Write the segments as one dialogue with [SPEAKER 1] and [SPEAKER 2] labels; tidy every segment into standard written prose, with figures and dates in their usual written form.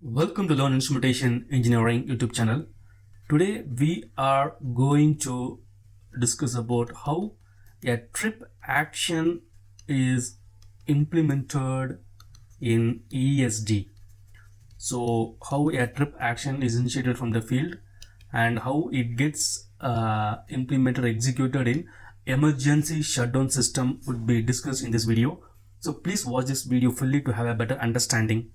[SPEAKER 1] Welcome to Learn Instrumentation Engineering YouTube channel. Today we are going to discuss about how a trip action is implemented in ESD. So how a trip action is initiated from the field and how it gets implemented or executed in emergency shutdown system would be discussed in this video. So please watch this video fully to have a better understanding.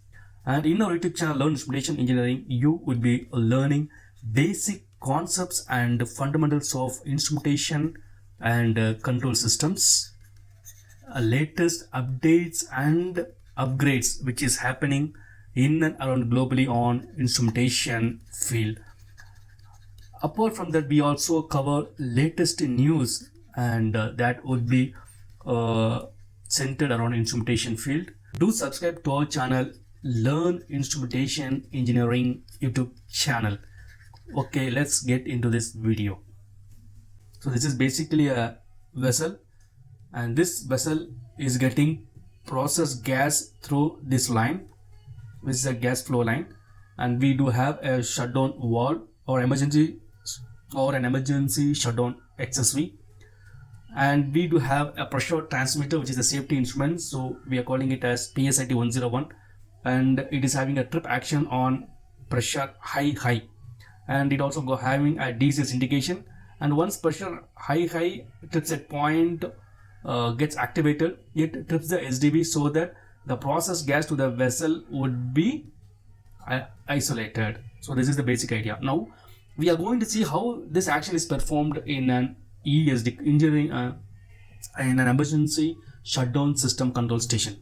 [SPEAKER 1] And in our YouTube channel Learn Instrumentation Engineering, you will be learning basic concepts and fundamentals of instrumentation and control systems, latest updates and upgrades which is happening in and around globally on instrumentation field. Apart from that, we also cover latest news and that would be centered around instrumentation field. Do subscribe to our channel Learn Instrumentation Engineering YouTube channel. Okay, let's get into this video. So this is basically a vessel, and this vessel is getting processed gas through this line, which is a gas flow line, and we do have a shutdown valve or an emergency shutdown XSV, and we do have a pressure transmitter which is a safety instrument, so we are calling it as PSIT 101, and it is having a trip action on pressure high, and it also having a DCS indication. And once pressure high trips at point gets activated, it trips the SDB so that the processed gas to the vessel would be isolated. So this is the basic idea. Now we are going to see how this action is performed in an ESD engineering in an emergency shutdown system control station.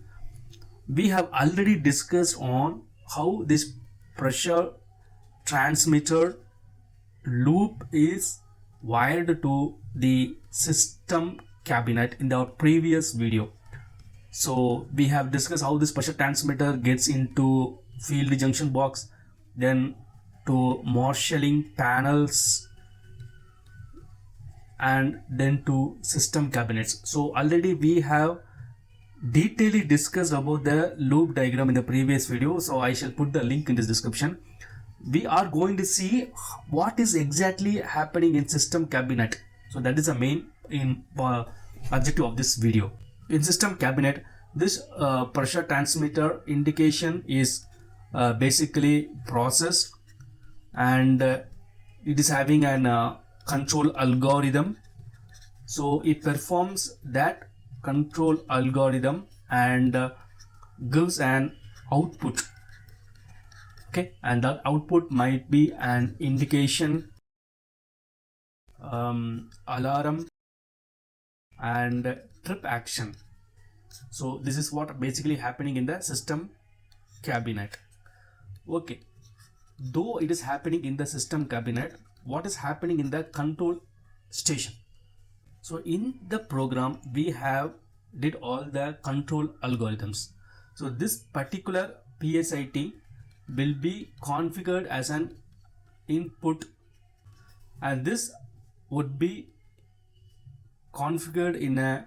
[SPEAKER 1] We have already discussed on how this pressure transmitter loop is wired to the system cabinet in our previous video. So we have discussed how this pressure transmitter gets into field junction box, then to marshalling panels, and then to system cabinets. So already we have detailedly discussed about the loop diagram in the previous video, so I shall put the link in this description. We are going to see what is exactly happening in system cabinet. So that is the main objective of this video. In system cabinet, this pressure transmitter indication is basically processed, and it is having an control algorithm. So it performs that control algorithm and gives an output. Okay, and that output might be an indication, alarm, and trip action. So this is what basically happening in the system cabinet. Okay, though it is happening in the system cabinet, what is happening in the control station? So in the program we have did all the control algorithms. So this particular PSIT will be configured as an input, and this would be configured in a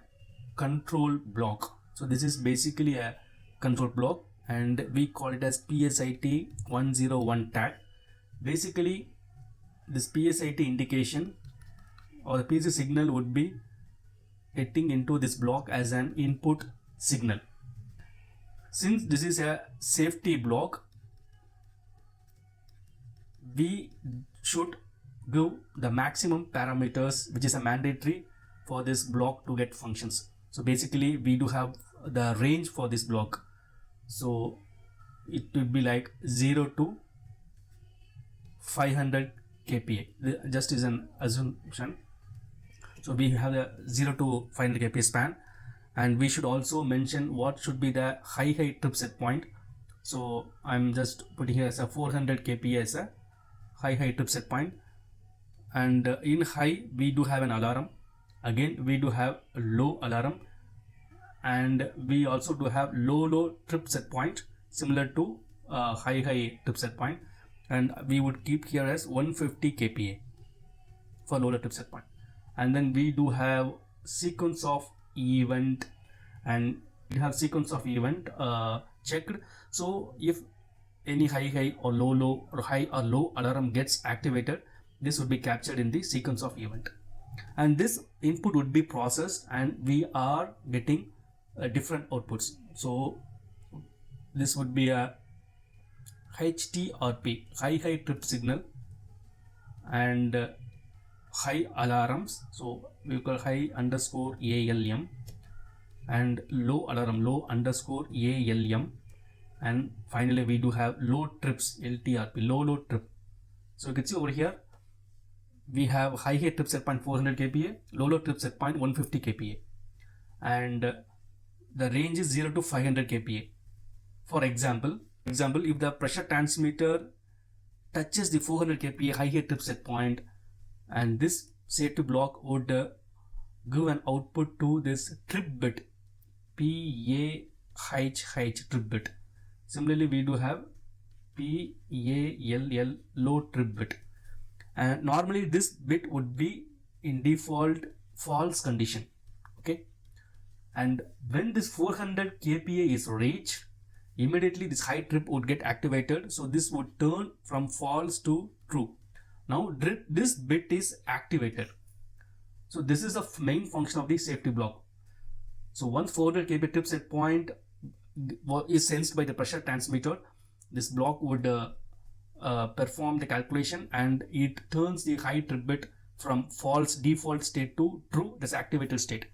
[SPEAKER 1] control block. So this is basically a control block, and we call it as PSIT 101 tag. Basically this PSIT indication or the PC signal would be getting into this block as an input signal. Since this is a safety block, we should give the maximum parameters which is a mandatory for this block to get functions. So basically we do have the range for this block, so it would be like 0 to 500 kPa, just is an assumption. So we have a 0 to 500 kPa span, and we should also mention what should be the high trip set point. So I'm just putting here as a 400 kPa as a high trip set point, and in high we do have an alarm. Again we do have a low alarm, and we also do have low trip set point similar to high trip set point, and we would keep here as 150 kPa for low trip set point. And then we do have sequence of event, and we have sequence of event checked. So if any high or low or high or low alarm gets activated, this would be captured in the sequence of event, and this input would be processed and we are getting different outputs. So this would be a HTRP, high trip signal, and high alarms, so we call high underscore ALM, and low alarm, low underscore ALM, and finally we do have low trips, LTRP, low trip. So you can see over here we have high trip set point 400 kPa, low trip set point 150 kPa, and the range is 0 to 500 kPa. For example, if the pressure transmitter touches the 400 kPa high trip set point, and this safety block would give an output to this trip bit, PAHH trip bit. Similarly, we do have PALL low trip bit, and normally this bit would be in default false condition. Okay, and when this 400 kPa is reached, immediately this high trip would get activated, so this would turn from false to true. Now this bit is activated, so this is the main function of the safety block. So once 400 kPa trip set point is sensed by the pressure transmitter, this block would perform the calculation and it turns the high trip bit from false default state to true, this activated state.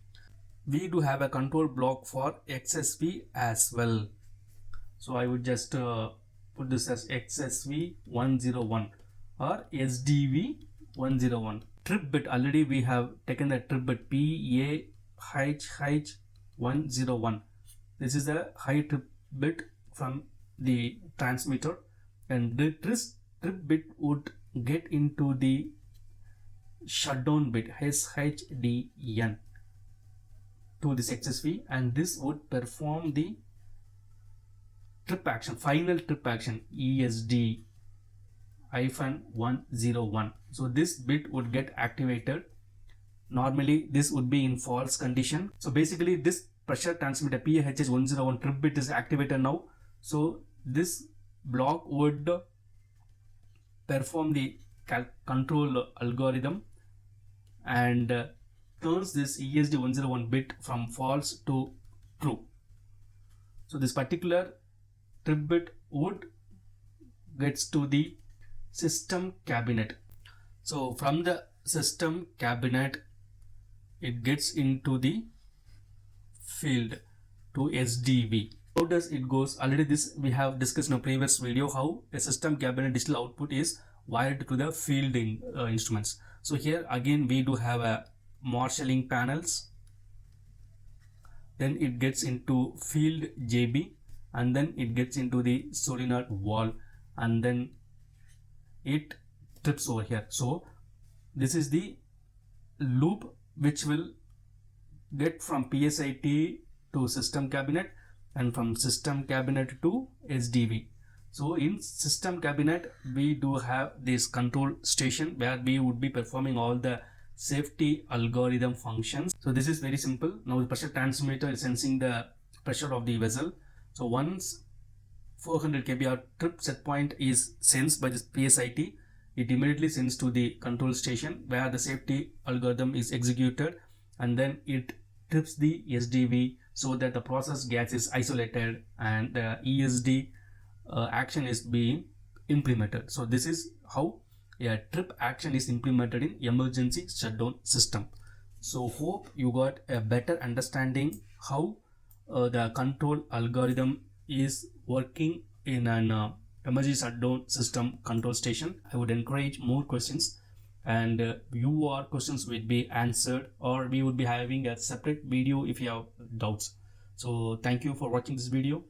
[SPEAKER 1] We do have a control block for XSV as well. So I would just put this as XSV 101 or SDV 101. Trip bit, already we have taken the trip bit PAHH 101. This is the high trip bit from the transmitter, and this trip bit would get into the shutdown bit SHDN to this XSV, and this would perform the trip action, final trip action, ESD -101. So this bit would get activated. Normally this would be in false condition. So basically this pressure transmitter PAHH 101 trip bit is activated now. So this block would perform the control algorithm and turns this ESD 101 bit from false to true. So this particular trip bit would gets to the system cabinet. So from the system cabinet it gets into the field to SDV. How does it goes? Already this we have discussed in a previous video how a system cabinet digital output is wired to the field instruments. So here again we do have a marshalling panels, then it gets into field JB, and then it gets into the solenoid valve, and then it trips over here. So this is the loop which will get from PSIT to system cabinet and from system cabinet to SDV. So in system cabinet we do have this control station where we would be performing all the safety algorithm functions. So this is very simple. Now the pressure transmitter is sensing the pressure of the vessel. So once 400 kPa trip set point is sensed by this PSIT, it immediately sends to the control station where the safety algorithm is executed, and then it trips the SDV so that the process gas is isolated and the ESD action is being implemented. So this is how a trip action is implemented in emergency shutdown system. So hope you got a better understanding how the control algorithm is working in an emergency shutdown system control station. I would encourage more questions, and your questions will be answered, or we would be having a separate video if you have doubts. So thank you for watching this video.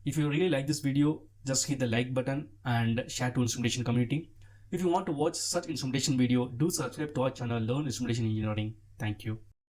[SPEAKER 1] If you really like this video, just hit the like button and share to instrumentation community. If you want to watch such instrumentation video, do subscribe to our channel Learn Instrumentation Engineering. Thank you.